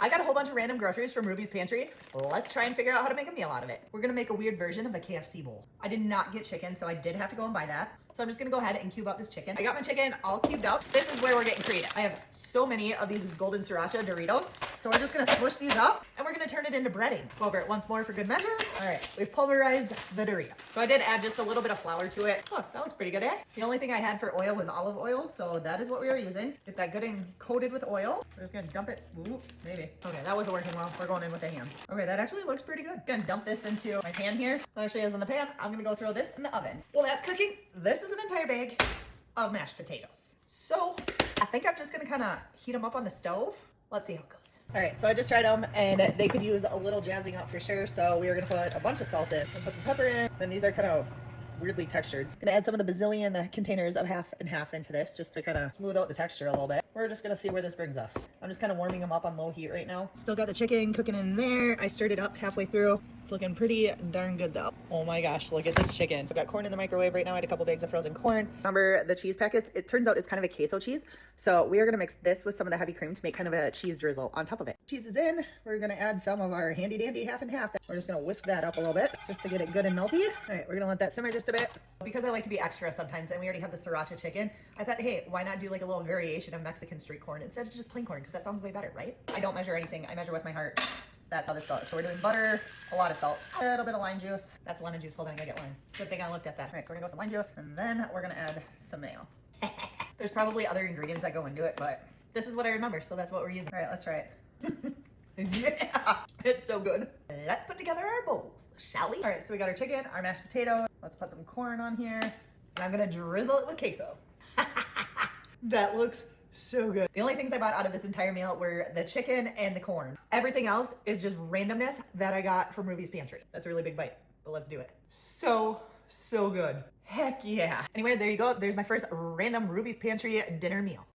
I got a whole bunch of random groceries from Rubys Pantry. Let's try and figure out how to make a meal out of it. We're gonna make a weird version of a KFC bowl. I did not get chicken, so I did have to go and buy that. So I'm just gonna go ahead and cube up this chicken. I got my chicken all cubed up. This is where we're getting creative. I have so many of these golden sriracha Doritos. So we're just gonna smush these up and we're gonna turn it into breading. Go over it once more for good measure. All right, we've pulverized the Dorito. So I did add just a little bit of flour to it. Oh, that looks pretty good, eh? The only thing I had for oil was olive oil, so that is what we are using. Get that good and coated with oil. We're just gonna dump it. Ooh, maybe. Okay, that wasn't working well. We're going in with the hands. Okay, that actually looks pretty good. Gonna dump this into my pan here. It actually is in the pan. I'm gonna go throw this in the oven. While that's cooking, this is an entire bag of mashed potatoes. So I think I'm just gonna kind of heat them up on the stove. Let's see how it goes. All right, so I just tried them and they could use a little jazzing up for sure. So we are gonna put a bunch of salt in, put some pepper in. Then these are kind of weirdly textured. Gonna add some of the bazillion containers of half and half into this just to kind of smooth out the texture a little bit. We're just gonna see where this brings us. I'm just kind of warming them up on low heat right now. Still got the chicken cooking in there. I stirred it up halfway through. It's looking pretty darn good though. Oh my gosh, look at this chicken. I've got corn in the microwave right now. I had a couple bags of frozen corn. Remember the cheese packets? It turns out it's kind of a queso cheese. So we are gonna mix this with some of the heavy cream to make kind of a cheese drizzle on top of it. Cheese is in. We're gonna add some of our handy dandy half and half. We're just gonna whisk that up a little bit just to get it good and melty. All right, we're gonna let that simmer just a bit. Because I like to be extra sometimes and we already have the sriracha chicken, I thought, hey, why not do like a little variation of Mexican street corn instead of just plain corn? Because that sounds way better, right? I don't measure anything. I measure with my heart. That's how this goes. So we're doing butter, a lot of salt, a little bit of lime juice. That's lemon juice. Hold on, I gotta get lime. Good thing I looked at that. All right, so we're gonna go with some lime juice and then we're gonna add some mayo. There's probably other ingredients that go into it, but this is what I remember, so that's what we're using. All right, let's try it. Yeah, it's so good. Let's put together our bowls, shall we? All right, so we got our chicken, our mashed potato. Let's put some corn on here. And I'm gonna drizzle it with queso. That looks so good. The only things I bought out of this entire meal were the chicken and the corn. Everything else is just randomness that I got from Rubys Pantry. That's a really big bite, but let's do it. So good. Heck yeah. Anyway, there you go. There's my first random Rubys Pantry dinner meal.